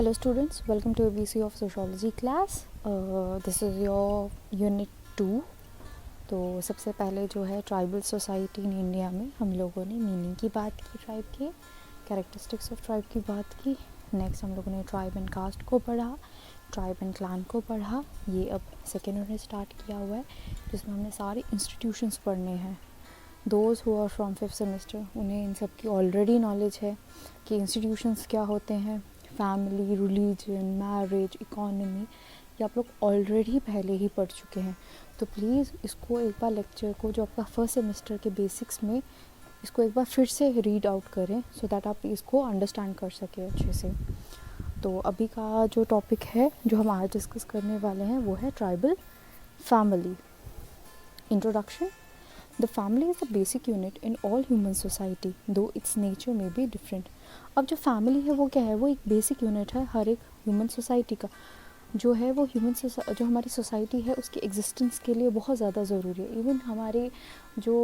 Hello students, welcome to ABC of Sociology class. This is your Unit 2. तो सबसे पहले जो है ट्राइबल सोसाइटी इन इंडिया में हम लोगों ने मीनिंग की बात की, ट्राइब के कैरेक्टरिस्टिक्स ऑफ ट्राइब की बात की. नेक्स्ट हम लोगों ने ट्राइब एंड कास्ट को पढ़ा, ट्राइब एंड क्लान को पढ़ा. ये अब सेकेंड यूनिट स्टार्ट किया हुआ है जिसमें हमने सारे इंस्टीट्यूशंस पढ़ने हैं. Those who are from 5th semester उन्हें इन सब की ऑलरेडी नॉलेज है कि इंस्टीट्यूशंस क्या होते हैं, फैमिली, रिलीजन, मैरिज, इकोनॉमी, ये आप लोग ऑलरेडी पहले ही पढ़ चुके हैं. तो प्लीज़ इसको एक बार लेक्चर को जो आपका फर्स्ट सेमेस्टर के बेसिक्स में, इसको एक बार फिर से रीड आउट करें सो दैट आप इसको अंडरस्टैंड कर सकें अच्छे से. तो अभी का जो टॉपिक है जो हम आज डिस्कस करने वाले हैं वो है tribal family. Introduction. The family is the basic unit in all human society, though its nature may be different. अब जो फैमिली है वो क्या है, वो एक बेसिक यूनिट है हर एक ह्यूमन सोसाइटी का. जो है वो जो हमारी सोसाइटी है उसकी एग्जिस्टेंस के लिए बहुत ज़्यादा ज़रूरी है. इवन हमारे जो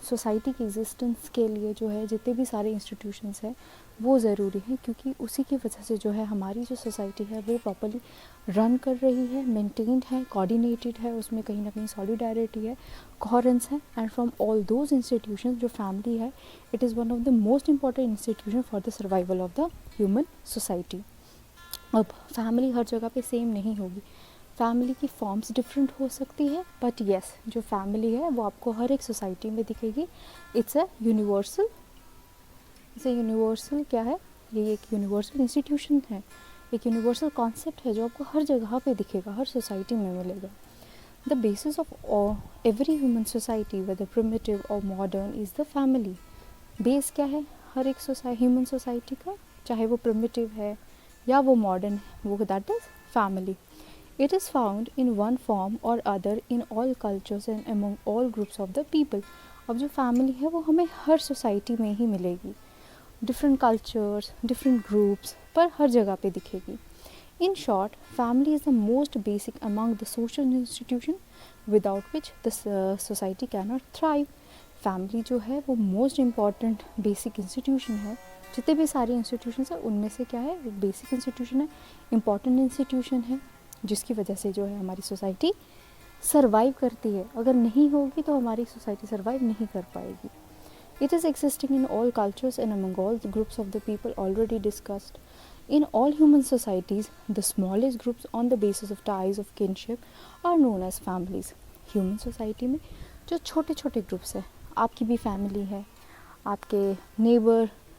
सोसाइटी की एग्जिस्टेंस के लिए जो है जितने भी सारे इंस्टीट्यूशंस हैं वो ज़रूरी है, क्योंकि उसी की वजह से जो है हमारी जो सोसाइटी है वो प्रॉपर्ली रन कर रही है, मेंटेन्ड है, कोऑर्डिनेटेड है, उसमें कहीं ना कहीं सॉलिडारिटी है, कोहेरेंस है. And from all those institutions जो फैमिली है, it is one of the most important institution for the survival of the human society. अब फैमिली हर जगह पे सेम नहीं होगी, फैमिली की फॉर्म्स डिफरेंट हो सकती है, बट येस जो फैमिली है वो आपको हर एक सोसाइटी में दिखेगी. इट्स अ यूनिवर्सल क्या है, ये एक यूनिवर्सल इंस्टीट्यूशन है, एक यूनिवर्सल कॉन्सेप्ट है जो आपको हर जगह पे दिखेगा, हर सोसाइटी में मिलेगा. The basis of every human society whether primitive और modern is the family. Base क्या है हर एक ह्यूमन सोसाइटी का, चाहे वो प्रिमिटिव है या वो मॉडर्न है, वो that is family. It is found in one form और other in all cultures and among all groups of the people. अब जो फैमिली है वो हमें हर सोसाइटी में ही मिलेगी, डिफरेंट कल्चर्स, डिफरेंट ग्रुप्स, पर हर जगह पे दिखेगी. In short, family is the most basic among the social institution without which the society can not thrive. Family जो है वो मोस्ट इम्पॉर्टेंट बेसिक इंस्टीट्यूशन है. जितने भी सारे इंस्टीट्यूशंस हैं उनमें से क्या है, एक बेसिक इंस्टीट्यूशन है, इम्पॉर्टेंट इंस्टीट्यूशन है, जिसकी वजह से जो है हमारी सोसाइटी सर्वाइव करती है. अगर नहीं होगी तो हमारी सोसाइटी सर्वाइव नहीं कर पाएगी. It is existing in all cultures and among all the groups of the people already discussed. In all human societies, the smallest groups on the basis of ties of kinship are known as families. Human society में जो छोटे छोटे groups हैं, आपकी भी family है, आपके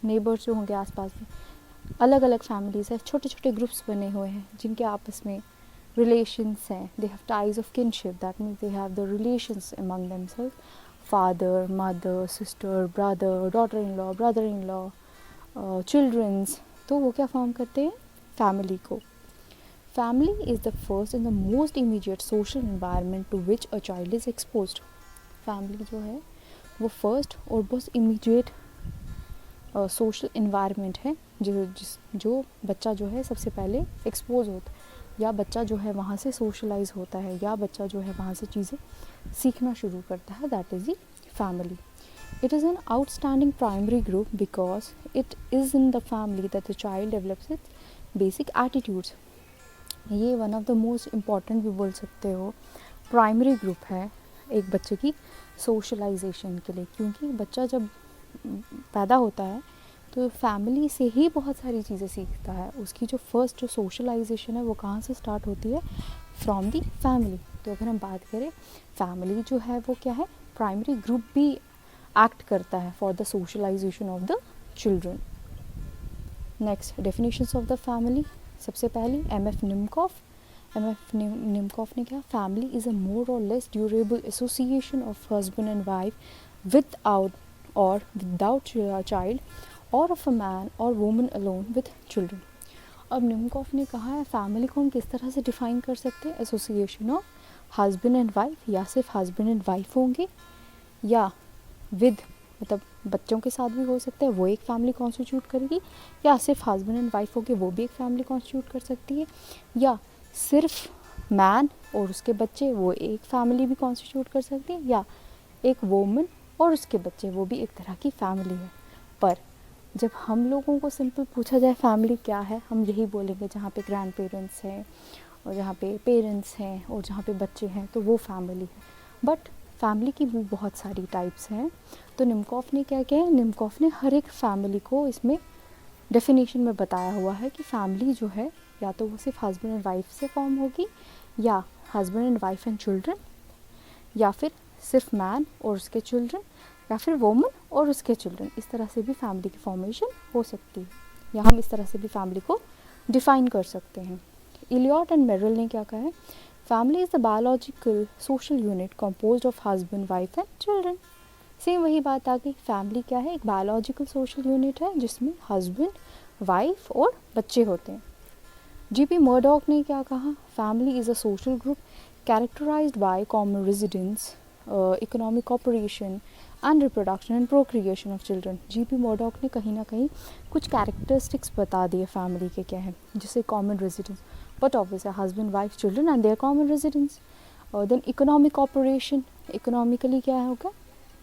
neighbours जो होंगे आसपास में, अलग अलग फैमिलीज़ है, छोटे छोटे ग्रुप्स बने हुए हैं जिनके आपस में रिलेशंस हैं. They have ties of kinship, that means they have the relations among themselves, father, mother, sister, brother, daughter in law, childrens. तो वो क्या फॉर्म करते हैं, फैमिली को. Family is the first and the most immediate social environment to which a child is exposed. Family जो है वो first और बहुत इमीडिएट सोशल इन्वायरमेंट है जो बच्चा जो है सबसे पहले एक्सपोज होता है, या बच्चा जो है वहाँ से सोशलाइज होता है, या बच्चा जो है वहाँ से चीज़ें सीखना शुरू करता है. That is the family. It is an outstanding primary group because it is in the family that the child develops its basic attitudes. ये one of the most important भी बोल सकते हो प्राइमरी ग्रुप है एक बच्चे की सोशलाइजेशन के लिए, क्योंकि बच्चा जब पैदा होता है तो फैमिली से ही बहुत सारी चीज़ें सीखता है. उसकी जो फर्स्ट जो सोशलाइजेशन है वो कहाँ से स्टार्ट होती है, फ्रॉम दी फैमिली. तो अगर हम बात करें, फैमिली जो है वो क्या है, प्राइमरी ग्रुप भी एक्ट करता है for the socialisation of the children. Next, definitions of the family. सबसे पहली एम.एफ. निमकॉफ ने क्या, फैमिली इज़ अ मोर और less durable association of husband and wife without child और ऑफ अ मैन और वुमन अलोन विथ चिल्ड्रन. अब निमकॉफ ने कहा है फैमिली को हम किस तरह से डिफ़ाइन कर सकते हैं, association of husband and wife, या सिर्फ हस्बैंड एंड वाइफ होंगे, या विद मतलब बच्चों के साथ भी हो सकता है, वो एक फैमिली कॉन्स्टिट्यूट करेगी, या सिर्फ हस्बैंड एंड वाइफ होंगे, वो भी एक फैमिली कॉन्स्टिट्यूट कर सकती है, या सिर्फ मैन और उसके बच्चे, वो एक फैमिली भी कॉन्स्टिट्यूट कर सकती है, या एक वोमन और उसके बच्चे, वो भी एक तरह की फैमिली है. पर जब हम लोगों को सिंपल पूछा जाए फैमिली क्या है, हम यही बोलेंगे जहाँ पे ग्रैंड पेरेंट्स हैं और जहाँ पे पेरेंट्स हैं और जहाँ पे बच्चे हैं, तो वो फैमिली है। बट फैमिली की भी बहुत सारी टाइप्स हैं। तो निमकॉफ ने क्या किया है, निमकॉफ ने हर एक फैमिली को इसमें डेफिनेशन में बताया हुआ है कि फैमिली जो है या तो वो सिर्फ हस्बैंड एंड वाइफ से फॉर्म होगी, या husband and wife and children, या फिर सिर्फ मैन और उसके चिल्ड्रन, या फिर वोमन और उसके चिल्ड्रन। इस तरह से भी फैमिली की फॉर्मेशन हो सकती है, या हम इस तरह से भी फैमिली को डिफाइन कर सकते हैं। इलियट एंड मेरिल ने क्या कहा है, family is the biological social unit composed of husband wife and children. Same वही बात आ गई, फैमिली क्या है, एक बायोलॉजिकल सोशल यूनिट है जिसमें हस्बैंड वाइफ और बच्चे होते हैं। जीपी मर्डॉक ने क्या कहा, family is a social group characterised by common residence, economic cooperation and reproduction and procreation of children. GP Murdock ने कहीं ना कहीं कुछ कैरेक्टरिस्टिक्स बता दिए फैमिली के क्या है, जैसे common residence, but obviously husband wife children and their common residence. और देन इकोनॉमिक कॉपरेशन, इकोनॉमिकली क्या होगा,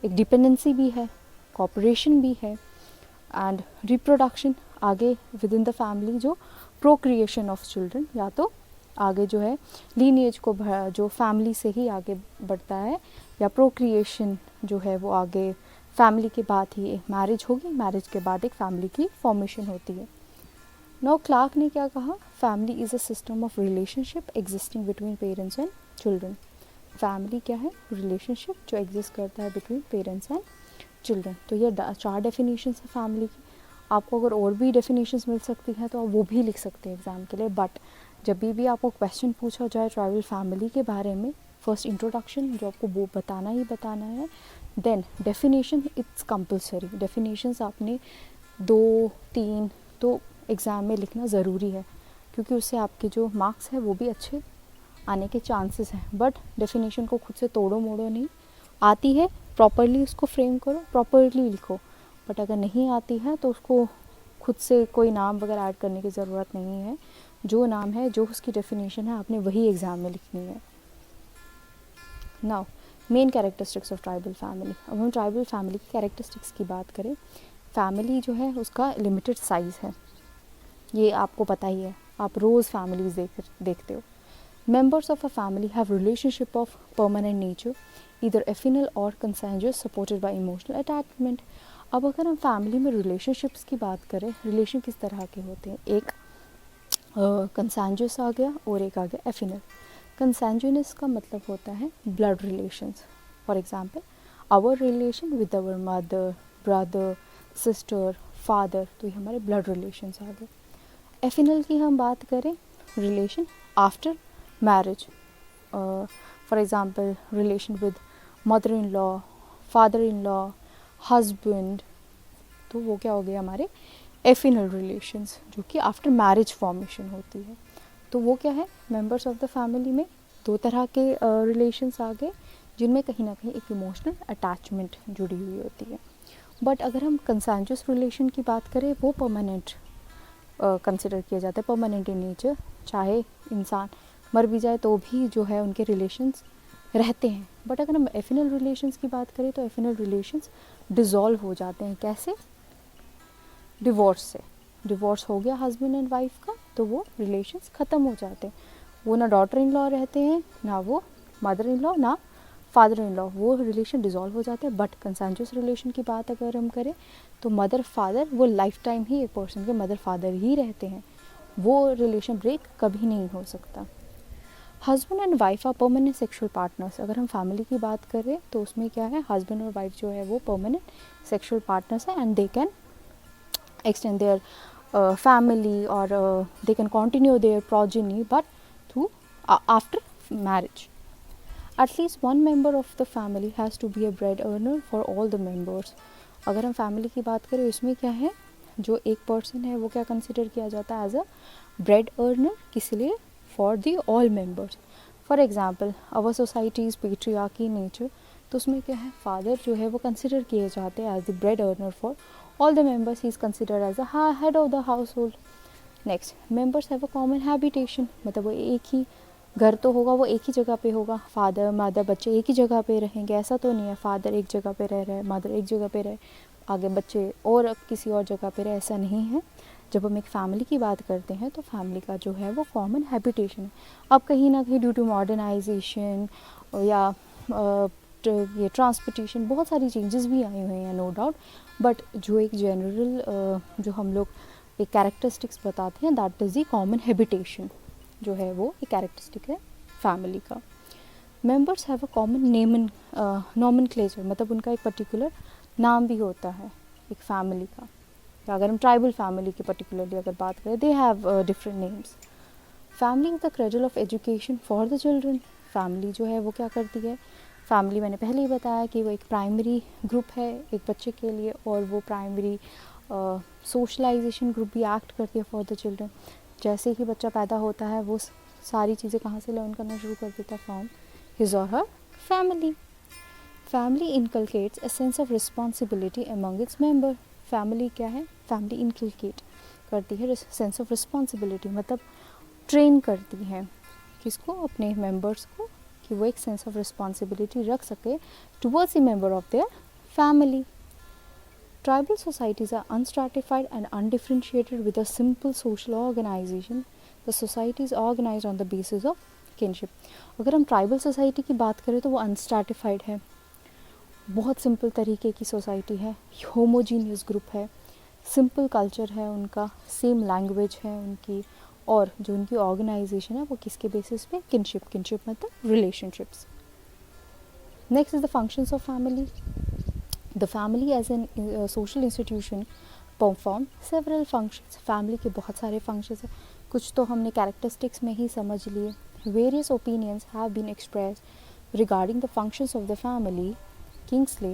एक डिपेंडेंसी भी है, कॉपरेशन भी है, एंड रिप्रोडक्शन आगे विद इन द फैमिली जो प्रोक्रिएशन ऑफ चिल्ड्रन, या तो आगे जो है लीनिएज को जो फैमिली से ही आगे बढ़ता है, या प्रोक्रिएशन जो है वो आगे फैमिली के बाद ही मैरिज होगी, मैरिज के बाद एक फैमिली की फॉर्मेशन होती है। नो क्लार्क ने क्या कहा, family is a system of relationship existing between parents and children. Family क्या है, रिलेशनशिप जो एग्जिस्ट करता है बिटवीन पेरेंट्स एंड चिल्ड्रन। तो ये 4 डेफिनेशंस है फैमिली की। आपको अगर और भी डेफिनेशंस मिल सकती हैं तो आप वो भी लिख सकते हैं एग्ज़ाम के लिए। बट जब भी आपको क्वेश्चन पूछा जाए ट्राइबल फैमिली के बारे में, फर्स्ट इंट्रोडक्शन जो आपको वो बताना ही बताना है, then definition it's compulsory. Definitions आपने 2-3 तो एग्ज़ाम में लिखना ज़रूरी है, क्योंकि उससे आपके जो मार्क्स है वो भी अच्छे आने के चांसेस हैं। बट डेफिनेशन को खुद से तोड़ो मोड़ो नहीं, आती है प्रॉपरली उसको फ्रेम करो, प्रॉपरली लिखो। बट अगर नहीं आती है तो उसको खुद से कोई नाम वगैरह ऐड करने की ज़रूरत नहीं है। जो नाम है, जो उसकी डेफिनेशन है, आपने वही एग्ज़ाम में लिखनी है। Now main characteristics of tribal family. अब हम ट्राइबल फैमिली की कैरेक्टरिस्टिक्स की बात करें, फैमिली जो है उसका लिमिटेड साइज़ है, ये आपको पता ही है, आप रोज़ फैमिलीज देखते हो। Members of a family have relationship of permanent nature, either affinal or consanguineous, supported by emotional attachment. अब अगर हम फैमिली में रिलेशनशिप्स की बात करें, रिलेशन किस तरह के होते हैं, एक कंसेंजुअस आ गया और एक आ गया एफिनल। कंसेंजुअस का मतलब होता है blood relations, for example our relation with our mother, brother, sister, father, तो ये हमारे ब्लड रिलेशंस आ गए। एफिनल की हम बात करें, relation after marriage, for example relation with mother in law, father in law, husband, तो वो क्या हो गया हमारे एफिनल रिलेशंस, जो कि आफ्टर मैरिज फॉर्मेशन होती है। तो वो क्या है, मेंबर्स ऑफ द फैमिली में 2 तरह के रिलेशंस आ गए, जिनमें कहीं ना कहीं एक इमोशनल अटैचमेंट जुड़ी हुई होती है। बट अगर हम कंसेंजुअस रिलेशन की बात करें, वो परमानेंट कंसिडर किया जाता है, परमानेंट इन नेचर, चाहे इंसान मर भी जाए तो भी जो है उनके रिलेशंस रहते हैं। बट अगर हम एफिनल रिलेशंस की बात करें तो एफिनल रिलेशंस डिज़ोल्व हो जाते हैं। कैसे? डिवोर्स से। डिवोर्स हो गया हस्बैंड एंड वाइफ का, तो वो रिलेशंस ख़त्म हो जाते हैं। वो ना डॉटर इन लॉ रहते हैं, ना वो मदर इन लॉ, ना फादर इन लॉ, वो रिलेशन डिज़ोल्व हो जाते हैं। बट कंसेंजुअस रिलेशन की बात अगर हम करें तो मदर फादर वो लाइफ टाइम ही एक पर्सन के मदर फादर ही रहते हैं, वो रिलेशन ब्रेक कभी नहीं हो सकता। Husband and wife are permanent sexual partners. अगर हम फैमिली की बात करें तो उसमें क्या है, हस्बैंड और वाइफ जो है वो परमानेंट सेक्सुअल पार्टनर्स है, and they can extend their family or they can continue their progeny but through after marriage. At least one member of the family has to be a bread earner for all the members. अगर हम family की बात करें इसमें क्या है, जो एक पर्सन है वो क्या कंसिडर किया जाता है एज अ ब्रेड अर्नर, किस लिए, for the all members. For example our society is patriarchy nature, तो उसमें क्या है, फादर जो है वो कंसिडर किए जाते हैं as the bread earner for all the members. He is considered as the head of the household. Next, members have a common habitation, मतलब वो एक ही घर तो होगा, वो एक ही जगह पे होगा, फादर मदर बच्चे एक ही जगह पे रहेंगे, ऐसा तो नहीं है फादर एक जगह पे रह रहे हैं, मदर एक जगह पे रहे, आगे बच्चे और किसी और जगह पर ऐसा नहीं है। जब हम एक फैमिली की बात करते हैं तो फैमिली का जो है वो कॉमन हैबिटेशन है। अब कहीं ना कहीं ड्यू टू मॉडर्नाइजेशन या ये ट्रांसपोर्टेशन बहुत सारी चेंजेस भी आई हुई हैं नो डाउट, बट जो एक जनरल जो हम लोग एक कैरेक्टरिस्टिक्स बताते हैं that is the common habitation, जो है वो एक कैरेक्टरिस्टिक है फैमिली का। Members have a common name and nomenclature, मतलब उनका एक पर्टिकुलर नाम भी होता है एक फैमिली का। अगर हम ट्राइबल फैमिली की पर्टिकुलरली अगर बात करें, they have different names. Family is the cradle of education for the children. Family जो है वो क्या करती है, फैमिली मैंने पहले ही बताया कि वो एक प्राइमरी ग्रुप है एक बच्चे के लिए, और वो प्राइमरी सोशलाइजेशन ग्रुप भी एक्ट करती है फॉर द चिल्ड्रन। जैसे ही बच्चा पैदा होता है वो सारी चीज़ें कहाँ से लर्न करना शुरू कर देता है, फ्रॉम हिज और her family. Family inculcates a sense of responsibility among its member. Family क्या है, फैमिली इनकलकेट करती है सेंस ऑफ रिस्पॉन्सिबिलिटी, मतलब ट्रेन करती है किसको, अपने मेंबर्स को, कि वो एक सेंस ऑफ रिस्पॉन्सिबिलिटी रख सके towards the member of their family. Tribal societies are unstratified and undifferentiated with a simple social organization. The society is organized on the basis of kinship. अगर हम ट्राइबल सोसाइटी की बात करें तो वो अनस्ट्रैटिफाइड है, बहुत सिंपल तरीके की सोसाइटी है, होमोजीनियस ग्रुप है, सिंपल कल्चर है उनका, सेम लैंग्वेज है उनकी, और जो उनकी ऑर्गेनाइजेशन है वो किसके बेसिस पे, किनशिप मतलब relationships. Next is the functions of family. The family as an social institution perform several functions. Family के बहुत सारे functions हैं, कुछ तो हमने characteristics में ही समझ लिए। Various opinions have been expressed regarding the functions of the family. Kingsley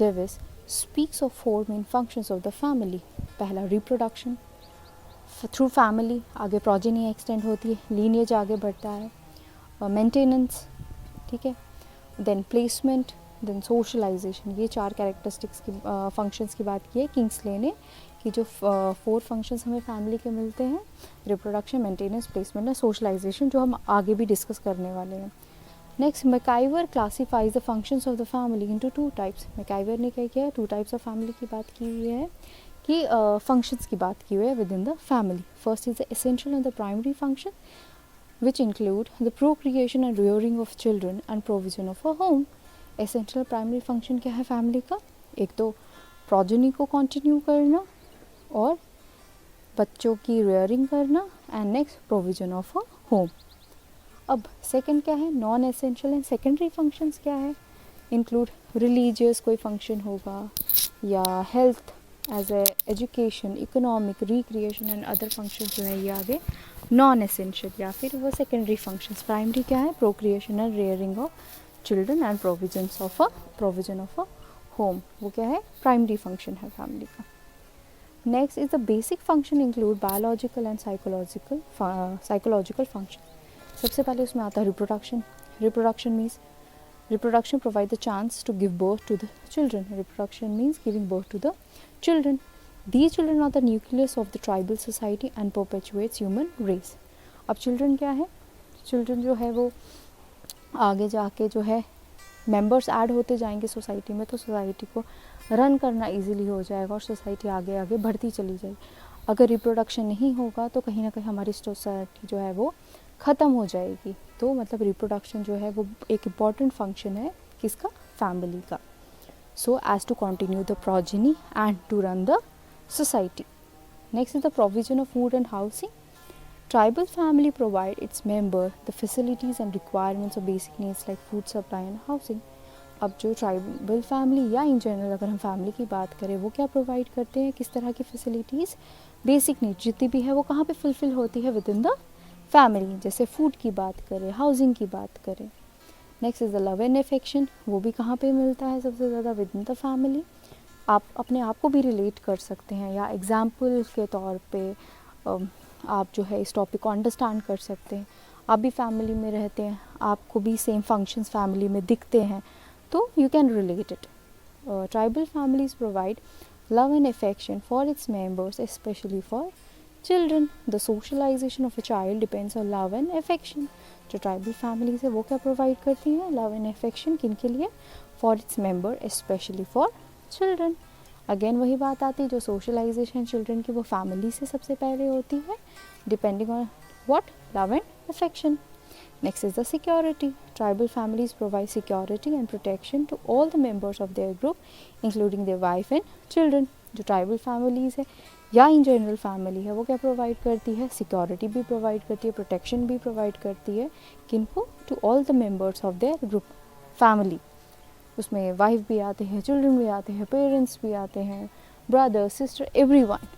Davis speaks of 4 main functions of the family. पहला reproduction, through family आगे progeny extend होती है, lineage आगे बढ़ता है, maintenance, ठीक है, then placement, देन सोशलाइजेशन। ये 4 कैरेक्टरिस्टिक्स की फंक्शंस की बात की है किंग्सले ने, कि जो 4 फंक्शंस हमें फैमिली के मिलते हैं, रिप्रोडक्शन, मेंटेनेंस, प्लेसमेंट और सोशलाइजेशन, जो हम आगे भी डिस्कस करने वाले हैं। Next, MacIver classifies the functions of the family into 2 types. MacIver ने क्या किया है, 2 टाइप्स ऑफ फैमिली की बात की हुई है, कि फंक्शंस की बात की हुई है with in the family. First is the essential and the primary function which include the procreation and rearing of children and provision of a home. Essential primary function क्या है फैमिली का, एक तो प्रोजेनी को कंटिन्यू करना और बच्चों की रेयरिंग करना, and next provision of a home. अब सेकंड क्या है, non essential and secondary functions क्या है, इंक्लूड रिलीजियस कोई फंक्शन होगा, या health as a education, economic, recreation and other function जो है ये आगे नॉन एसेंशियल या फिर वो सेकेंडरी फंक्शंस। प्राइमरी क्या है, procreation and rearing of children and provision of a home, वो क्या है, प्राइमरी फंक्शन है फैमिली का। Next is the basic function include biological and psychological function. सबसे पहले उसमें आता है reproduction. Reproduction means reproduction provide the chance to give birth to the children. Reproduction means giving birth to the children. These children are the nucleus of the tribal society and perpetuates human race. अब children क्या है, children जो है वो आगे जाके जो है मेंबर्स ऐड होते जाएंगे सोसाइटी में, तो सोसाइटी को रन करना इजीली हो जाएगा और सोसाइटी आगे आगे बढ़ती चली जाएगी। अगर रिप्रोडक्शन नहीं होगा तो कहीं ना कहीं हमारी सोसाइटी जो है वो ख़त्म हो जाएगी। तो मतलब रिप्रोडक्शन जो है वो एक इम्पॉर्टेंट फंक्शन है किसका, फैमिली का, so as to continue the progeny and to run the society. Next is the provision of food and housing. Tribal family provide its member the facilities and requirements of basic needs like food supply and housing. अब जो tribal family या in general अगर हम family की बात करें, वो क्या प्रोवाइड करते हैं, किस तरह की फैसिलिटीज़, बेसिक नीड जितनी भी है वो कहाँ पे फुलफिल होती है, विद इन द फैमिली। जैसे फूड की बात करें, हाउसिंग की बात करें। Next is the love and affection, वो भी कहाँ पे मिलता है सबसे ज़्यादा, विद इन द फैमिली। आप अपने आप को भी रिलेट कर सकते हैं, या एग्जाम्पल के तौर पे आप जो है इस टॉपिक को अंडरस्टैंड कर सकते हैं। आप भी फैमिली में रहते हैं, आपको भी सेम फंक्शंस फैमिली में दिखते हैं, तो you can relate it. Tribal families provide love and affection for its members, specially for children. The socialisation of a child depends on love and affection. जो ट्राइबल फैमिलीज है वो क्या provide करती हैं, लव एंड अफेक्शन, किन के लिए, for its member, specially for children. Again वही बात आती है, जो सोशलाइजेशन चिल्ड्रन की वो फैमिली से सबसे पहले होती है, depending on what, love and affection. Next is the security. Tribal families provide security and protection to all the members of their group, including their wife and children. जो tribal families है या in general family है वो क्या provide करती है, security भी provide करती है, प्रोटेक्शन भी प्रोवाइड करती है. किनको, to all the members of their group family. उसमें वाइफ भी आते हैं, चिल्ड्रन भी आते हैं, पेरेंट्स भी आते हैं, brother sister, everyone.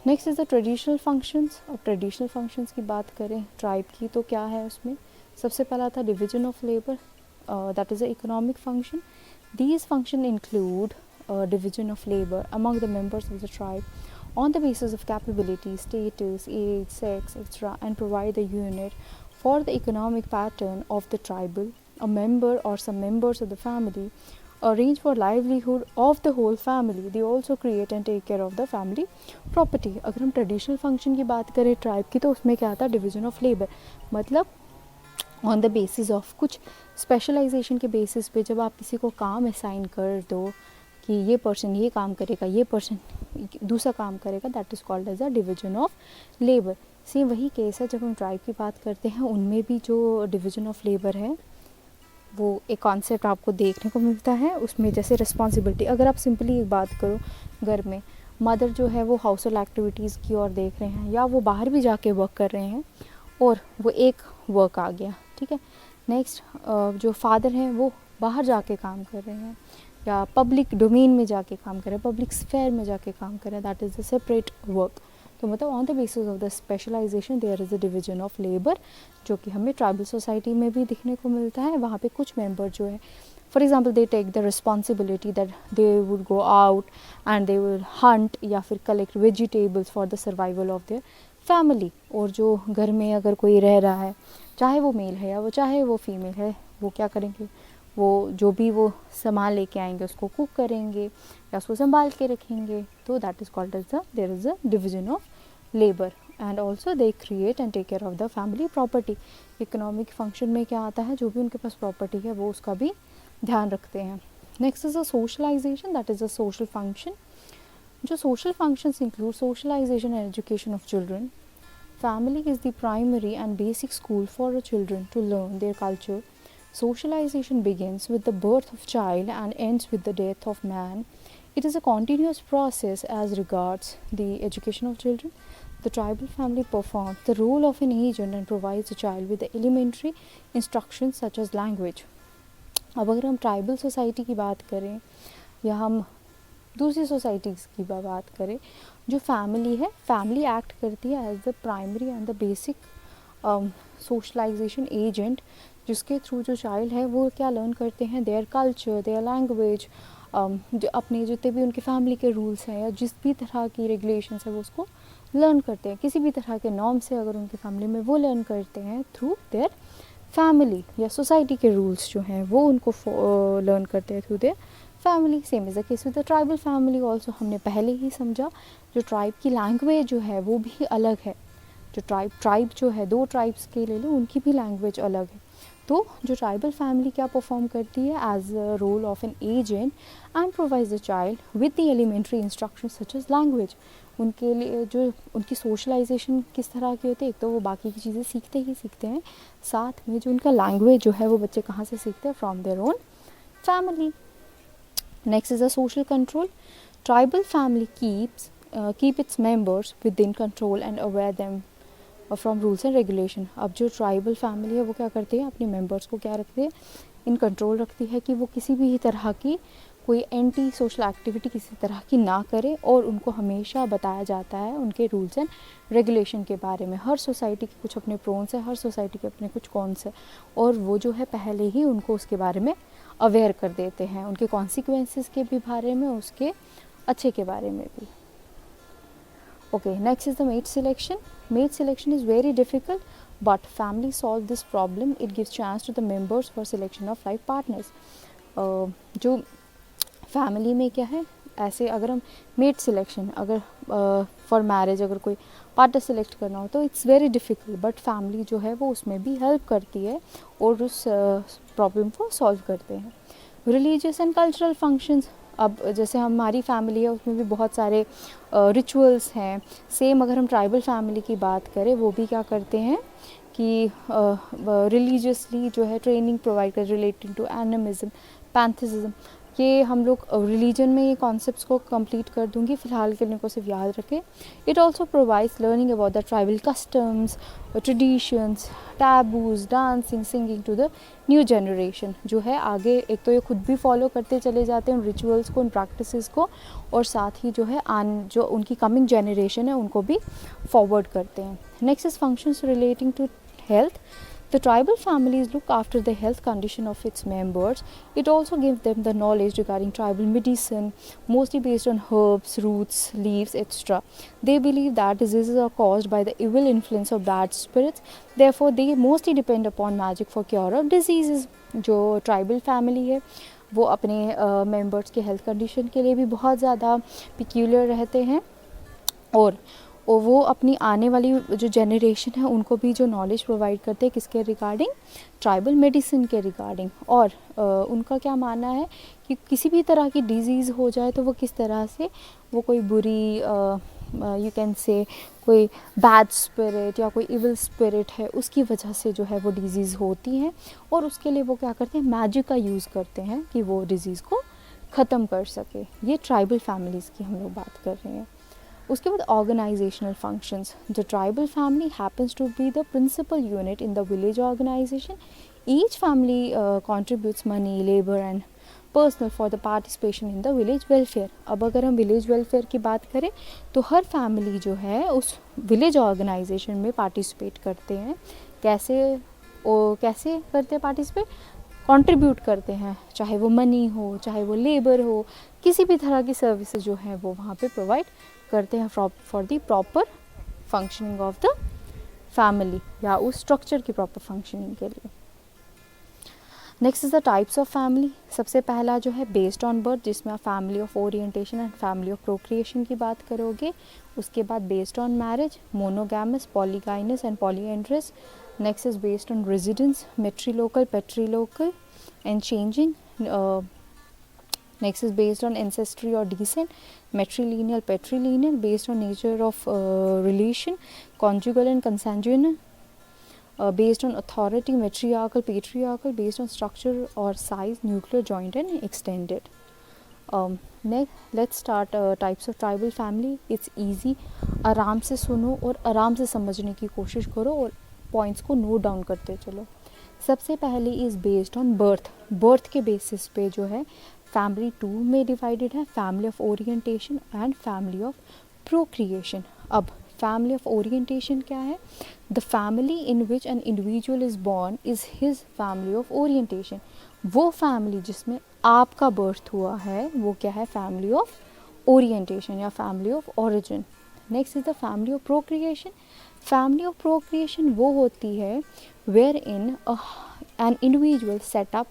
Next is the traditional functions. अब ट्रेडिशनल फंक्शंस की बात करें ट्राइब की तो क्या है उसमें, सबसे पहला था division of labour, that is a economic function. These function include division of labor among the members of the tribe on the basis of capability, status, age, sex, etc., and provide the unit for the economic pattern of the tribal. A member or some members of the family arrange for livelihood of the whole family. They also create and take care of the family property. अगर हम traditional function की बात करें tribe की तो उसमें क्या आता है, डिवीजन ऑफ लेबर. मतलब ऑन द बेसिस ऑफ कुछ स्पेशलाइजेशन के बेसिस पे जब आप किसी को काम असाइन कर दो कि ये पर्सन ये काम करेगा, ये पर्सन दूसरा काम करेगा, that is called as a division of labour. Same वही केस है जब हम ट्राइब की बात करते हैं, उनमें भी जो डिवीजन ऑफ लेबर है वो एक कॉन्सेप्ट आपको देखने को मिलता है. उसमें जैसे रिस्पॉन्सिबिलिटी, अगर आप सिंपली एक बात करो, घर में मदर जो है वो हाउस होल्ड एक्टिविटीज़ की ओर देख रहे हैं या वो बाहर भी जाके वर्क कर रहे हैं और वो एक वर्क आ गया, ठीक है. नेक्स्ट जो फादर हैं वो बाहर जाके काम कर रहे हैं या पब्लिक डोमेन में जाके काम करें, पब्लिक स्फेयर में जाके काम करें, that is the separate work. तो मतलब on the basis of the specialisation there is a division of labour, जो कि हमें ट्राइबल सोसाइटी में भी दिखने को मिलता है. वहाँ पे कुछ मेंबर जो है, for example they take the responsibility that they would go out and they will hunt या फिर collect vegetables for the survival of their family. और जो घर में अगर कोई रह रहा है, चाहे वो मेल है या वो चाहे वो फीमेल है, वो क्या करेंगे, वो जो भी वो सामान लेके आएंगे उसको कुक करेंगे या उसको संभाल के रखेंगे. तो that is called as the there is a division of labour. And also they create and take care of the family property. Economic function में क्या आता है, जो भी उनके पास प्रॉपर्टी है वो उसका भी ध्यान रखते हैं. Next is a socialization, that is a social function. जो social functions include socialization and education of children. Family is the primary and basic school for the children to learn their culture. Socialization begins with the birth of child and ends with the death of man. It is a continuous process as regards the education of children. The tribal family performs the role of an agent and provides the child with the elementary instructions such as language. अब अगर हम tribal society की बात करें या हम दूसरी societies की बात करें, जो फैमिली है, फैमिली एक्ट करती है as the primary and the basic socialisation agent, जिसके थ्रू जो चाइल्ड है वो क्या लर्न करते हैं, देयर कल्चर, देयर लैंग्वेज, जो अपने जितने भी उनके फैमिली के रूल्स हैं या जिस भी तरह की रेगुलेशंस है वो उसको लर्न करते हैं. किसी भी तरह के नॉर्म से अगर उनके फैमिली में वो लर्न करते हैं थ्रू देयर फैमिली, या सोसाइटी के रूल्स जो हैं वो उनको लर्न करते हैं through their family. Same is the case with the tribal family also. हमने पहले ही समझा जो ट्राइब की लैंग्वेज जो है वो भी अलग है. जो ट्राइब जो है, दो ट्राइब्स के ले लो, उनकी भी लैंग्वेज अलग है. तो जो ट्राइबल फैमिली क्या परफॉर्म करती है as a role of an agent and provides the child with the elementary instruction such as language. उनके लिए जो उनकी सोशलाइजेशन किस तरह की होती है, एक तो वो बाकी की चीज़ें सीखते ही सीखते हैं, साथ में जो उनका लैंग्वेज जो है वो बच्चे कहाँ से सीखते हैं, from their own family. Next is a social control. Tribal family keep its members within control and aware them from rules and regulation. अब जो ट्राइबल फैमिली है वो क्या करती है, अपने मेंबर्स को क्या रखती है, इन कंट्रोल रखती है कि वो किसी भी तरह की कोई एंटी सोशल एक्टिविटी किसी तरह की ना करे, और उनको हमेशा बताया जाता है उनके रूल्स एंड रेगुलेशन के बारे में. हर सोसाइटी के कुछ अपने प्रोन्स हैं, हर सोसाइटी के अपने कुछ कॉन्स हैं, और वो जो है पहले ही उनको उसके बारे में अवेयर कर देते हैं, उनके कॉन्सिक्वेंसेस के भी बारे में, उसके अच्छे के बारे में भी. Okay, next is the mate selection. Mate selection is very difficult but family solve this problem. It gives chance to the members for selection of life partners. जो फैमिली में क्या है, ऐसे अगर हम मेट सिलेक्शन अगर फॉर मैरिज अगर कोई पार्टनर सेलेक्ट करना हो तो it's very difficult, but family जो है वो उसमें भी हेल्प करती है और उस प्रॉब्लम को सॉल्व करते हैं. रिलीजियस एंड कल्चरल फंक्शंस, अब जैसे हमारी फैमिली है उसमें भी बहुत सारे रिचुअल्स हैं। सेम अगर हम ट्राइबल फैमिली की बात करें, वो भी क्या करते हैं कि रिलीजियसली जो है ट्रेनिंग प्रोवाइड कर रिलेटिंग टू एनिमिज्म, पैंथिज्म। ये हम लोग रिलीजन में ये कॉन्सेप्ट्स को कंप्लीट कर दूंगी, फ़िलहाल के लिए को सिर्फ याद रखें। It also provides learning about the tribal customs, traditions, taboos, dancing, singing to the new generation. जो है आगे एक तो ये खुद भी फॉलो करते चले जाते हैं उन रिचुअल्स को, उन प्रैक्टिसेस को, और साथ ही जो है जो उनकी कमिंग जनरेशन है उनको भी फॉरवर्ड करते हैं। Next is functions relating to health. The tribal families look after the health condition of its members. It also gives them the knowledge regarding tribal medicine, mostly based on herbs, roots, leaves, etc. They believe that diseases are caused by the evil influence of bad spirits. Therefore, they mostly depend upon magic for cure of diseases. जो tribal family है वो अपने members के health condition के लिए भी बहुत ज़्यादा peculiar रहते हैं, और वो अपनी आने वाली जो जनरेशन है उनको भी जो नॉलेज प्रोवाइड करते हैं किसके रिगार्डिंग, ट्राइबल मेडिसिन के रिगार्डिंग। और उनका क्या मानना है कि किसी भी तरह की डिजीज़ हो जाए तो वो किस तरह से, वो कोई बुरी यू कैन से कोई बैड स्पिरिट या कोई इविल स्पिरिट है उसकी वजह से जो है वो डिजीज़ होती हैं, और उसके लिए वो क्या करते हैं, मैजिक का यूज़ करते हैं कि वो डिजीज़ को ख़त्म कर सके। ये ट्राइबल फैमिलीज़ की हम लोग बात कर रहे हैं। उसके बाद organisational functions. The tribal family happens to be the principal unit in the village organisation. Each family contributes money, labour and personal for the participation in the village welfare. अब अगर हम विलेज वेलफेयर की बात करें तो हर family जो है उस विलेज ऑर्गेनाइजेशन में पार्टिसिपेट करते हैं। कैसे करते हैं पार्टिसिपेट, कंट्रीब्यूट करते हैं, चाहे वो मनी हो, चाहे वो लेबर हो, किसी भी तरह की सर्विसेज जो है वो वहाँ पे प्रोवाइड करते हैं for the proper functioning of the family, या उस स्ट्रक्चर की प्रॉपर फंक्शनिंग के लिए। Next is the types of family. सबसे पहला जो है बेस्ड ऑन बर्थ, जिसमें आप family of orientation and family of procreation की बात करोगे। उसके बाद based on marriage, monogamous, polygynous and polyandrous. Next is based on residence, matrilocal, patrilocal and changing. Next is based on ancestry or descent, matrilineal, patrilineal, based on nature of relation, conjugal and consanguineal, based on authority, matriarchal, patriarchal, based on structure or size, nuclear, joint and extended. Next, let's start types of tribal family. It's easy. आराम से सुनो और आराम से समझने की कोशिश करो और पॉइंट्स को नोट डाउन करते चलो। सबसे पहले is based on birth. Birth के बेसिस पे जो है फैमिली टू में डिवाइडेड है, family of orientation and family of procreation. अब फैमिली ऑफ ओरिएंटेशन क्या है? The family in which an individual is born is his family of orientation. वो फैमिली जिसमें आपका बर्थ हुआ है वो क्या है? फैमिली ऑफ ओरिएंटेशन या family of origin. Next is the family of procreation. Family of procreation वो होती है where in an individual setup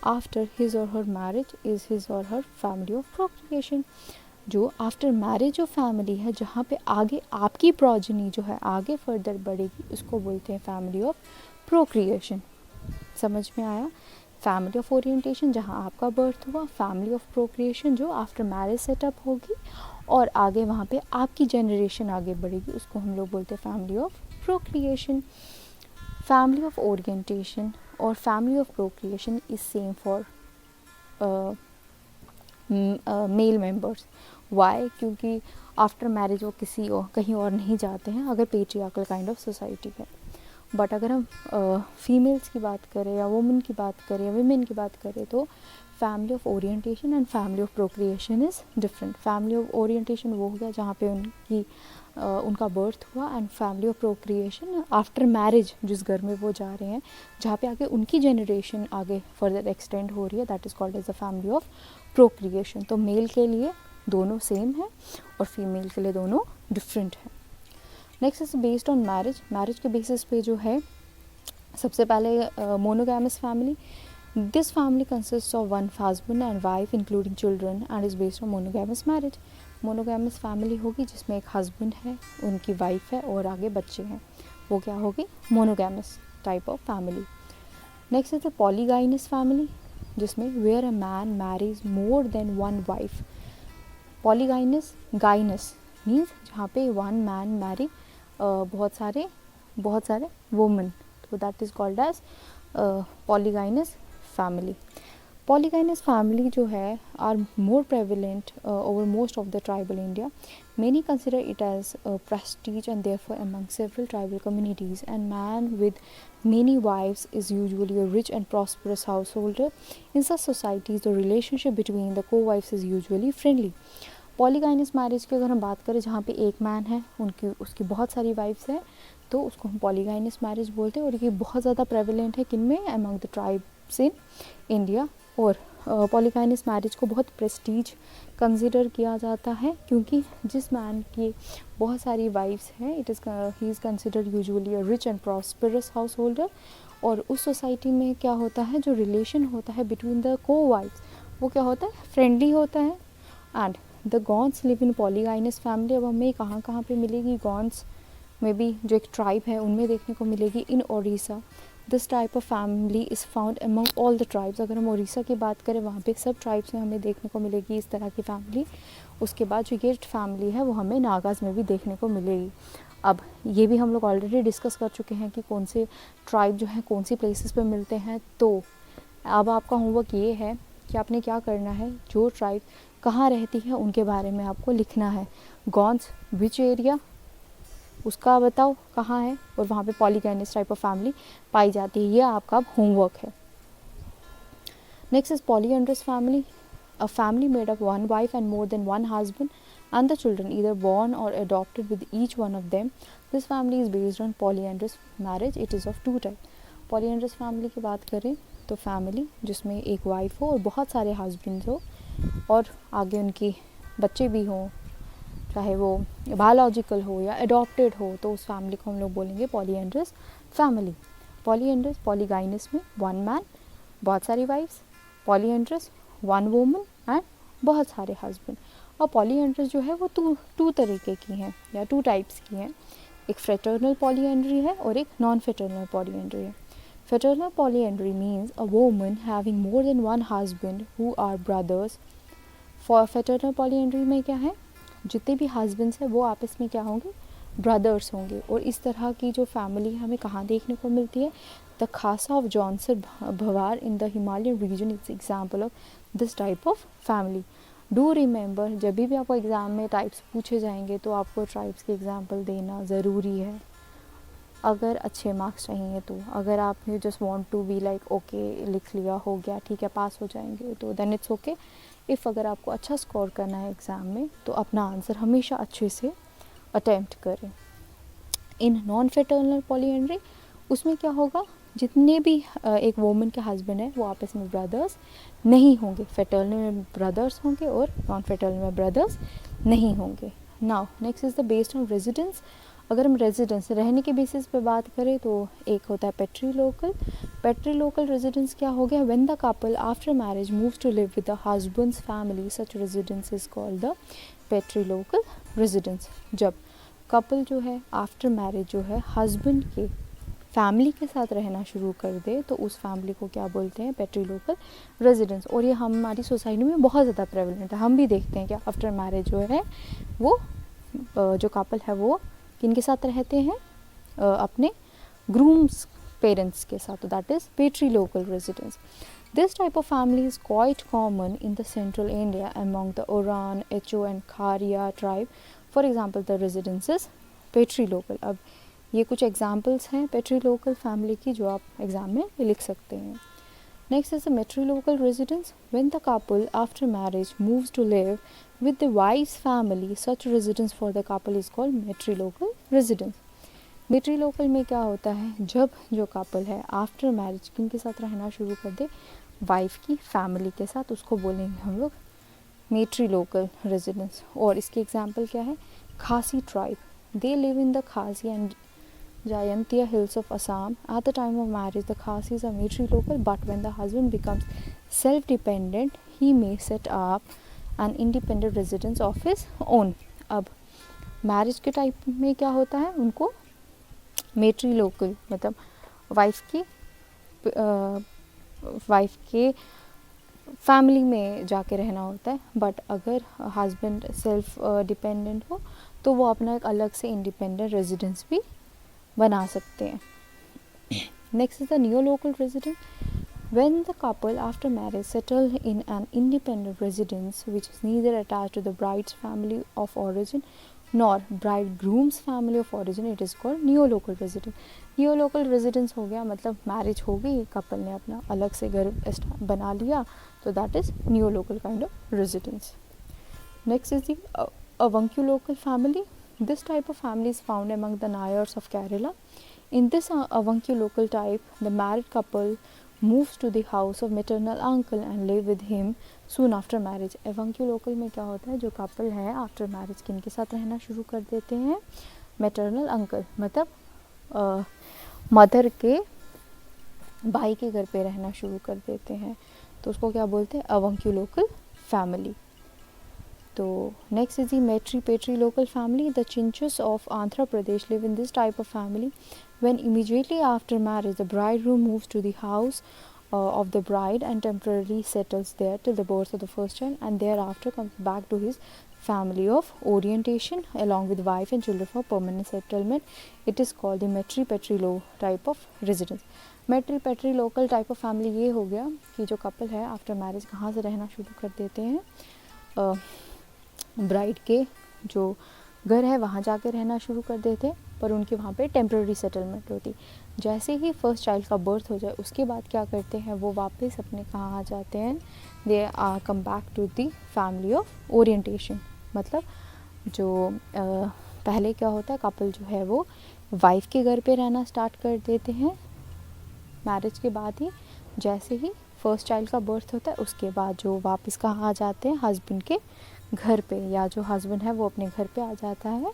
after his और हर मैरिज इज़ हिज और हर फैमिली ऑफ प्रोक्रिएशन। जो आफ्टर मैरिज जो family है, जहाँ पे आगे आपकी प्रोजनी जो है आगे फर्दर बढ़ेगी, उसको बोलते हैं फैमिली ऑफ प्रोक्रिएशन। समझ में आया? फैमिली ऑफ ओरिएंटेशन जहाँ आपका बर्थ हुआ, फैमिली ऑफ प्रोक्रिएशन जो आफ्टर मैरिज सेटअप होगी और आगे वहाँ पे आपकी जनरेशन आगे बढ़ेगी, उसको हम लोग बोलते हैं family of procreation. Family of orientation और family of procreation is same for male members. Why? क्योंकि आफ्टर मैरिज वो किसी और कहीं और नहीं जाते हैं अगर पेट्रियार्कल काइंड ऑफ सोसाइटी है। बट अगर हम फीमेल्स की बात करें या वुमेन की बात करें या विमेन की बात करें तो family of orientation and family of procreation is different. Family of orientation वो हो गया जहाँ पे उनका बर्थ हुआ, and family of procreation after marriage जिस घर में वो जा रहे हैं, जहाँ पे आगे उनकी जनरेशन आगे फर्दर एक्सटेंड हो रही है, that is called as the family of procreation. तो मेल के लिए दोनों सेम है और फीमेल के लिए दोनों डिफरेंट है। Next is based on marriage. Marriage के बेसिस पे जो है सबसे पहले monogamous family. This family consist of one husband and wife including children and is based on monogamous marriage. Monogamous family होगी जिसमें एक हस्बैंड है, उनकी वाइफ है और आगे बच्चे हैं, वो क्या होगी? Monogamous type of family. Next is the polygynous family. जिसमें where a man marries more than one wife. Polygynous, gynous means जहाँ पे वन मैन मैरी बहुत सारे वुमेन, तो that is called as polygynous family. Polygynous family जो है are more prevalent over most of the tribal India. Many consider it as a prestige and therefore among several tribal communities, and man with many wives is usually a rich and prosperous householder. In such societies, the relationship between the co-wives is usually friendly. Polygynous marriage की अगर हम बात करें जहाँ पे एक man है, उसकी बहुत सारी वाइफ्स हैं, तो उसको हम पॉलीगाइनस मैरिज बोलते हैं. और ये बहुत ज़्यादा प्रेवलेंट है किनमें, among the tribes in India. और पॉलीगाइनस मैरिज को बहुत प्रेस्टीज कंसिडर किया जाता है, क्योंकि जिस मैन की बहुत सारी वाइफ्स हैं, he is considered usually a rich and prosperous house holder. और उस सोसाइटी में क्या होता है, जो रिलेशन होता है बिटवीन द को वाइफ्स, वो क्या होता है, फ्रेंडली होता है. And the Gonds live in polygynous family. अब हमें कहाँ पे मिलेगी गॉन्स, में भी जो एक ट्राइब है उनमें देखने को मिलेगी. In Odisha this type of family is found among all the tribes. अगर हम उड़ीसा की बात करें, वहाँ पे सब ट्राइब्स में हमें देखने को मिलेगी इस तरह की फैमिली. उसके बाद जो ये फैमिली है वो हमें नागाज में भी देखने को मिलेगी. अब ये भी हम लोग ऑलरेडी डिस्कस कर चुके हैं कि कौन से ट्राइब जो है कौन सी प्लेसेस पे मिलते हैं. तो अब आपका होमवर्क ये है कि आपने क्या करना है, जो ट्राइब कहाँ रहती है उनके बारे में आपको लिखना है. गॉन्स विच एरिया, उसका बताओ कहाँ है, और वहाँ पे पॉलीगाइनस टाइप ऑफ फैमिली पाई जाती है. ये आपका होमवर्क है. Next is polyandrous family, a family made of one wife and more than one husband and the children either born or adopted with each one of them. This family is based on polyandrous marriage. It is of two type. Polyandrous family की बात करें तो family जिसमें एक wife हो और बहुत सारे हस्बैंड हो, और आगे उनकी बच्चे भी हों, चाहे वो बायोलॉजिकल हो या अडॉप्टेड हो, तो उस फैमिली को हम लोग बोलेंगे पॉलीएंड्रस फैमिली. पॉलीएंड्रस, पॉलीगाइनस में वन मैन, बहुत सारी wives. Polyandrous one woman and बहुत सारे हस्बैंड. और पॉलीएंड्रस जो है वो टू तरीके की हैं या टू टाइप्स की हैं. एक फ्रेटर्नल पॉलीएंड्री है और एक नॉन फ्रेटर्नल पॉलीएंड्री है. Fraternal polyandry means a woman having more than one husband who are brothers. For fraternal polyandry में क्या है, जितने भी हस्बैंड्स हैं वो आपस में क्या होंगे, ब्रदर्स होंगे. और इस तरह की जो फैमिली हमें कहाँ देखने को मिलती है, the Khasa of Jaunsar Bawar in the Himalayan region is example of this type of family. Do remember, जब भी आपको एग्ज़ाम में टाइप्स पूछे जाएंगे तो आपको ट्राइब्स के एग्जाम्पल देना ज़रूरी है अगर अच्छे मार्क्स चाहिए. तो अगर आप you just want to be like okay लिख लिया, हो गया, ठीक है, पास हो जाएंगे, तो देन इट्स ओके. इफ़ अगर आपको अच्छा स्कोर करना है एग्ज़ाम में तो अपना आंसर हमेशा अच्छे से अटेम्प्ट करें. इन नॉन फ्रेटर्नल पॉलीएंड्री उसमें क्या होगा, जितने भी एक वोमन के हस्बैंड है वो आपस में ब्रदर्स नहीं होंगे. फ्रेटर्नल में ब्रदर्स होंगे और नॉन फ्रेटर्नल में ब्रदर्स नहीं होंगे. Now next is the based on residence. अगर हम रेजिडेंस रहने के बेसिस पे बात करें तो एक होता है पेट्रीलोकल. पेट्रीलोकल रेजिडेंस क्या हो गया, when the couple after marriage moves to live with the husband's family, such residence is called the patrilocal residence. जब कपल जो है आफ्टर मैरिज जो है हस्बैंड के फैमिली के साथ रहना शुरू कर दे, तो उस फैमिली को क्या बोलते हैं, पेट्रीलोकल रेजिडेंस. और ये हमारी सोसाइटी में बहुत ज़्यादा प्रेवलेंट है. हम भी देखते हैं कि आफ्टर मैरिज जो है वो जो कपल है वो किनके साथ रहते हैं, अपने ग्रूम्स पेरेंट्स के साथ. तो that is patrilocal residence. This type of family is quite common in the central India among the Oran, Echo and Kharia tribe. For example, the residence is patrilocal. अब ये कुछ एग्जाम्पल्स हैं पेट्रीलोकल family की जो आप एग्ज़ाम में लिख सकते हैं. Next is the matrilocal residence. When the couple after marriage moves to live with the wife's family, such residence for the couple is called matrilocal residence. मेट्रीलोकल में क्या होता है, जब जो कपल है आफ्टर मैरिज किनके साथ रहना शुरू कर दे, वाइफ की फैमिली के साथ, उसको बोलेंगे हम लोग मेट्रीलोकल रेजिडेंस. और इसकी एग्जांपल क्या है, खासी tribe. They live in the खासी and Jayantia hills of Assam. At the time of marriage, the Khasis are matrilocal, but when the husband becomes self-dependent, he may set up an independent residence of his own. अब marriage के type में क्या होता है, उनको मेट्रीलोकल मतलब wife के family में जाके रहना होता है, बट अगर हस्बैंड सेल्फ डिपेंडेंट हो तो वो अपना एक अलग से इंडिपेंडेंट रेजिडेंस भी बना सकते हैं. Next is the neo local resident. When the couple after marriage settle in an independent residence which is neither attached to the bride's family of origin nor bridegroom's family of origin, it is called neo-local residence. Neo-local residence हो गया मतलब marriage हो गई, couple ने अपना अलग से घर बना लिया, तो that is neo-local kind of residence. Next is the avunculocal family. This type of family is found among the Nayars of Kerala. In this avunculocal type, the married couple moves to the house of maternal uncle and live with him soon after marriage. avunculocal में क्या होता है, जो couple है after marriage किनके साथ रहना शुरू कर देते हैं, मैटरनल अंकल मतलब मदर के भाई के घर पे रहना शुरू कर देते हैं, तो उसको क्या बोलते हैं, avunculocal family. तो next is the matripatrilocal family. The Chenchus of Andhra Pradesh live in this type of family. When immediately after marriage the bridegroom moves to the house of the bride and temporarily settles there till the birth of the first child, and thereafter comes back to his family of orientation along with wife and children for permanent settlement. It is called the metri-petri type of residence. metri-petri local type of family ये हो गया कि जो couple है after marriage कहाँ से रहना शुरू कर देते हैं, ब्राइड के जो घर है वहाँ जाके रहना शुरू कर देते, पर उनके वहाँ पे टेम्प्रेरी सेटलमेंट होती. जैसे ही फर्स्ट चाइल्ड का बर्थ हो जाए उसके बाद क्या करते हैं, वो वापस अपने कहाँ आ जाते हैं, they are come back to the family of orientation. मतलब जो पहले क्या होता है, कपल जो है वो वाइफ के घर पे रहना स्टार्ट कर देते हैं मैरिज के बाद ही. जैसे ही फर्स्ट चाइल्ड का बर्थ होता है उसके बाद जो वापस कहाँ आ जाते हैं, हस्बैंड के घर पे, या जो हस्बैंड है वो अपने घर पे आ जाता है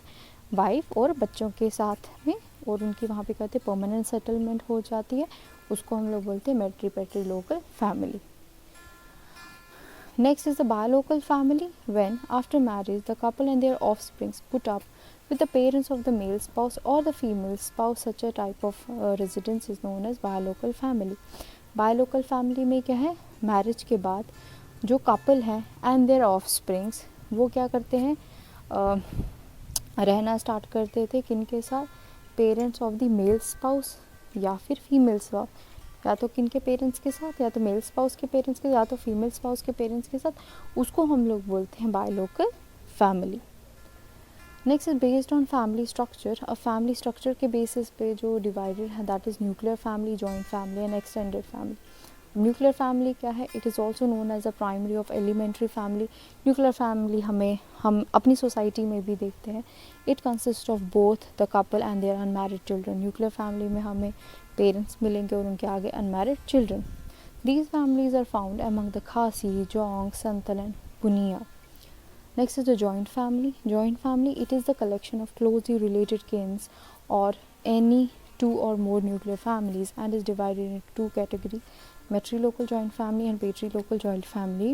वाइफ और बच्चों के साथ में, और उनकी वहाँ पे कहते हैं परमानेंट सेटलमेंट हो जाती है. उसको हम लोग बोलते हैं matripatrilocal family. Next is the bilocal family. When after marriage the couple and their offsprings put up with the parents of the male spouse or the female spouse, such a type of residence is known as biolocal family. Biolocal family में क्या है, marriage के बाद जो couple हैं and their offsprings वो क्या करते हैं, रहना स्टार्ट करते थे किनके साथ, parents of the male spouse या फिर फीमेल स्पाउस, या तो किन के पेरेंट्स के साथ, या तो मेल स्पाउस के पेरेंट्स के, या तो फीमेल स्पाउस के पेरेंट्स के साथ, उसको हम लोग बोलते हैं bilocal family. Next is based on family structure. अब फैमिली स्ट्रक्चर के बेसिस पे जो डिवाइडेड है that is nuclear family, joint family and extended family. Nuclear family क्या है, it is also known as a primary of elementary family. Nuclear family हम अपनी society में भी देखते हैं. It consist of both the couple and their unmarried children. Nuclear family में हमें पेरेंट्स मिलेंगे और उनके आगे unmarried children. These families are found among the Khasi, Juang, Santal and Puniya. Next is the joint family. Joint family, it is the collection of closely related kins or any two or more nuclear families and is divided into two categories, matrilocal joint family and patrilocal joint family.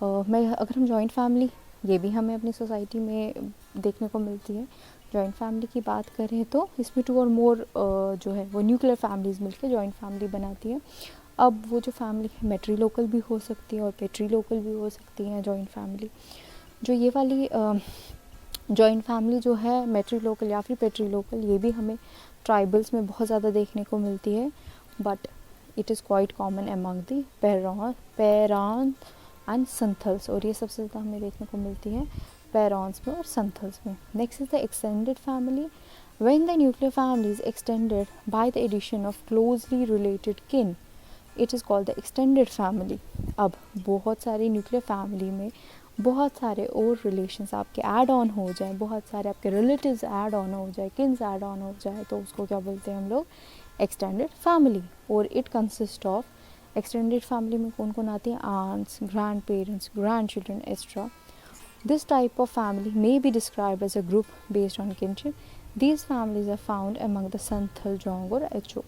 अगर हम joint family, ये भी हमें अपनी society में देखने को मिलती है. जॉइंट फैमिली की बात करें तो इसमें टू और मोर जो है वो न्यूक्लियर फैमिलीज़ मिलकर जॉइंट फैमिली बनाती है. अब वो जो फैमिली है मेट्रीलोकल भी हो सकती है और पेट्रीलोकल भी हो सकती है. जॉइंट फैमिली जो ये वाली जॉइंट फैमिली जो है मेट्रीलोकल या फिर पेट्रीलोकल, ये भी हमें ट्राइबल्स में बहुत ज़्यादा देखने को मिलती है, but it is quite common among the Peran and Santhals, और ये सबसे ज़्यादा हमें देखने को मिलती है पेरॉन्स में और संथल्स में. Next is the extended family. When the nuclear family is extended by the addition of closely related kin, it is called the extended family. अब बहुत सारी न्यूक्लियर फैमिली में बहुत सारे और रिलेशंस आपके ऐड ऑन हो जाए, बहुत सारे आपके रिलेटिव्स ऐड ऑन हो जाए, किन्स ऐड ऑन हो जाए, तो उसको क्या बोलते हैं हम लोग, एक्सटेंडेड फैमिली. और it consist of extended family में कौन कौन आती हैं, aunts, grandparents, grandchildren extra. This type of family may be described as a group based on kinship. These families are found among the Santhal, Juang और Ho.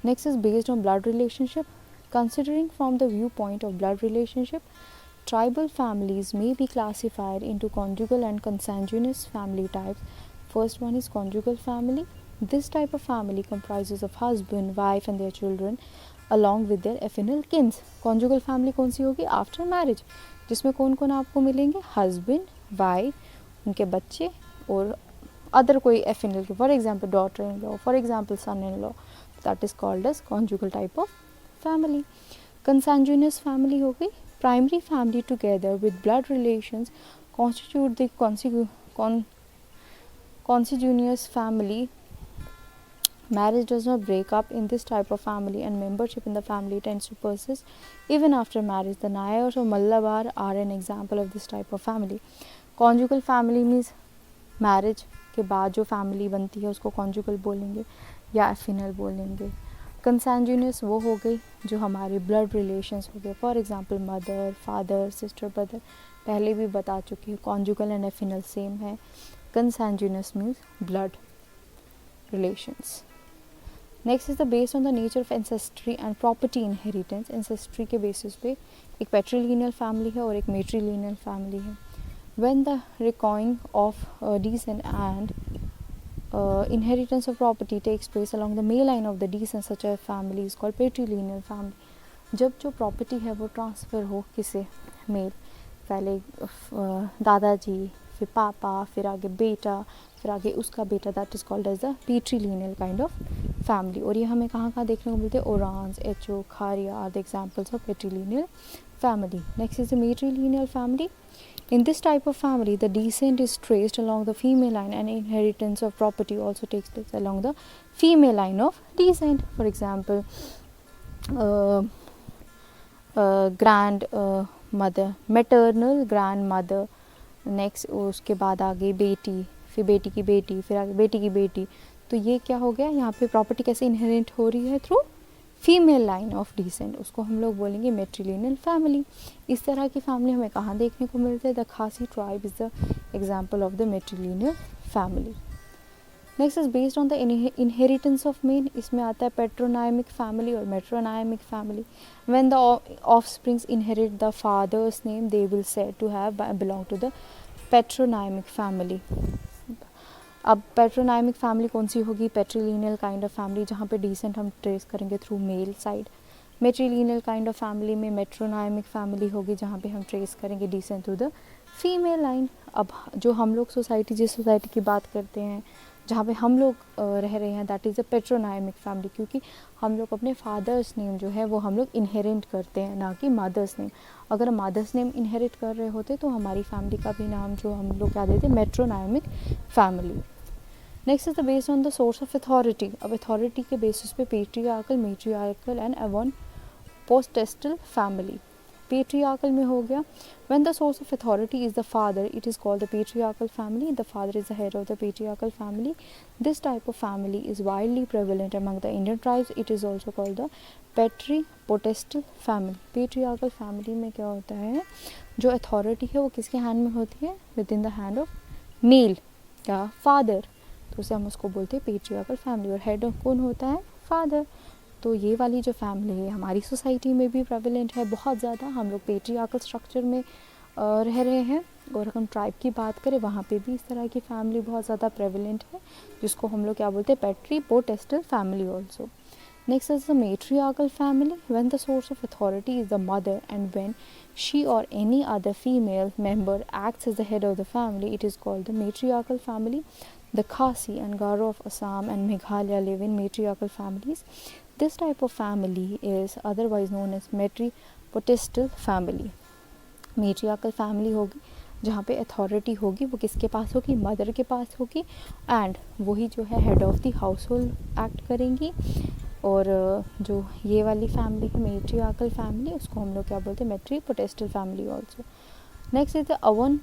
Next is based on blood relationship. Considering from the viewpoint of blood relationship, tribal families may be classified into conjugal and consanguineous family types. First one is conjugal family. This type of family comprises of husband, wife and their children. along with their affinal kins. Conjugal family कौन सी होगी? After marriage, जिसमें कौन कौन आपको मिलेंगे? Husband, wife, उनके बच्चे और अदर कोई affinal, for example daughter in law, for example son in law, that is called as conjugal type of family. Consanguineous family हो गई, primary family together with blood relations constitute the consanguineous family. Marriage does not break up in this type of family and membership in the family tends to persist even after marriage. The Nayars or Malabar are an example of this type of family. Conjugal family means marriage के बाद जो family बनती है उसको conjugal बोलेंगे या affinal बोलेंगे. Consanguineous वो हो गई जो हमारे blood relations हो गए, for example mother, father, sister, brother, पहले भी बता चुकी हूँ. conjugal एंड affinal सेम है. Consanguineous means blood relations. Next is the based on the nature of ancestry and property inheritance. Ancestry के बेसिस पे एक पैट्रीलिनियल फैमिली है और एक मेट्रीलिनियल फैमिली है. When the reckoning of descent and inheritance of property takes place along the male line of the descent, such a family is called patrilineal family. जब जो property है वो ट्रांसफ़र हो किसे? मेल, पहले दादाजी, फिर पापा, फिर आगे बेटा, फिर आगे उसका बेटा, that is called as the patrilineal kind of family. और ये हमें कहाँ कहाँ देखने को मिलते हैं? Oraons, Ho, Kharia are the examples of patrilineal family. Next is the matrilineal family. In this type of family, the descent is traced along the female line and inheritance of property also takes place along the female line of descent. For example, grandmother, maternal grandmother. Next उसके बाद आगे बेटी, फिर बेटी की बेटी, फिर आगे बेटी की बेटी. तो ये क्या हो गया? यहाँ पे प्रॉपर्टी कैसे इनहेरिट हो रही है? Through female line of descent. उसको हम लोग बोलेंगे मेट्रीलिनियल फैमिली. इस तरह की फैमिली हमें कहाँ देखने को मिलते हैं? The Khasi tribe is the example of the matrilineal family. Next is based on the inheritance of name. इसमें आता है पेट्रोनाइमिक फैमिली और metronymic family. When the offsprings inherit the father's name they will said to have belong to the patronymic family. अब patronymic family कौन सी होगी? पेट्रीलिनियल kind of family, जहाँ पे decent हम ट्रेस करेंगे through male side. Matrilineal kind of family में metronymic family होगी जहाँ पे हम ट्रेस करेंगे descent through the female line. अब जो हम लोग सोसाइटी, जिस सोसाइटी की बात करते हैं, जहाँ पे हम लोग रह रहे हैं, दैट इज़ अ पेट्रोनाइमिक फैमिली, क्योंकि हम लोग अपने फादर्स नेम जो है वो हम लोग इनहेरिट करते हैं, ना कि मदर्स नेम. अगर मदर्स नेम इनहेरिट कर रहे होते तो हमारी फैमिली का भी नाम जो हम लोग क्या देते? Metronymic family. Next is the based on the source of authority. अब अथॉरिटी के बेसिस पे patriarchal, matriarchal and avunculopotestal family. Patriarchal में हो गया when the source of authority is the father, it is called the patriarchal family. The father is the head of the patriarchal family. This type of family is widely prevalent among the Indian tribes. It is also called the पेट्रीपोटेस्टल family. Patriarchal family में क्या होता है? जो authority है वो किसके hand में होती है? With in the hand of male या फादर, तो उसे हम उसको बोलते हैं पेट्रियार्कल फैमिली. और हेड कौन होता है? फादर. तो ये वाली जो फैमिली है हमारी सोसाइटी में भी प्रेवलेंट है बहुत ज़्यादा. हम लोग पेट्रियार्कल स्ट्रक्चर में रह रहे हैं, और हम ट्राइब की बात करें वहाँ पे भी इस तरह की फैमिली बहुत ज़्यादा प्रेवलेंट है, जिसको हम लोग क्या बोलते हैं? Patripotestal family also. Next is the matriarchal family. When the source of authority is the mother and when she or any other female member acts as the head of the family, it is called the matriarchal family. The Khasi and Garo of Assam and Meghalaya live in matriarchal families. This type of family is otherwise known as matripotestal family. Matriarchal family होगी जहाँ पे authority होगी वो किसके पास होगी? Mother के पास होगी, and वही जो है head of the house hold act करेंगी. और जो ये वाली फैमिली है मेट्रियार्कल फैमिली, उसको हम लोग क्या बोलते हैं? Matripotestal family also. Next is the oven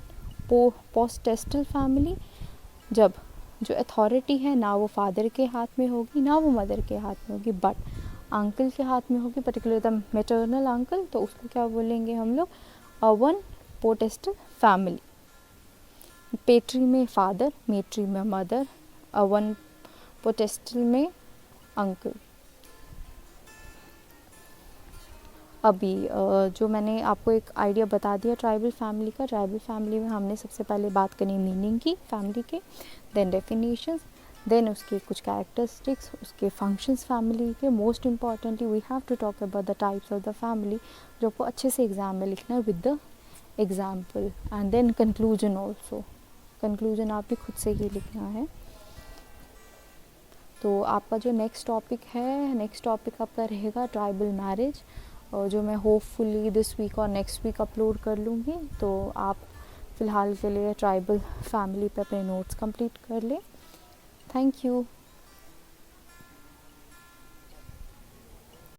पोस्टेस्टल family. जब जो अथॉरिटी है ना वो फादर के हाथ में होगी ना वो मदर के हाथ में होगी, बट अंकल के हाथ में होगी, पर्टिकुलर द मैटरनल अंकल, तो उसको क्या बोलेंगे हम लोग? Avunculopotestal family. पेट्री में फादर, मेट्री में मदर, अवन पोस्टेस्टल में अंकल. अभी जो मैंने आपको एक आइडिया बता दिया ट्राइबल फैमिली का. ट्राइबल फैमिली में हमने सबसे पहले बात करी मीनिंग की फैमिली के, देन डेफिनेशंस, देन उसके कुछ कैरेक्टरिस्टिक्स, उसके फंक्शंस फैमिली के, most importantly we have to talk about the types of the family जो आपको अच्छे से एग्ज़ाम में लिखना है with the example, and then conclusion also, conclusion आप भी खुद से ही लिखना है। तो आपका जो नेक्स्ट टॉपिक आपका रहेगा ट्राइबल मैरिज, जो मैं होपफुली दिस वीक और नेक्स्ट वीक अपलोड कर लूँगी। तो आप फ़िलहाल के लिए ट्राइबल फैमिली पे अपने नोट्स कंप्लीट कर लें। Thank you.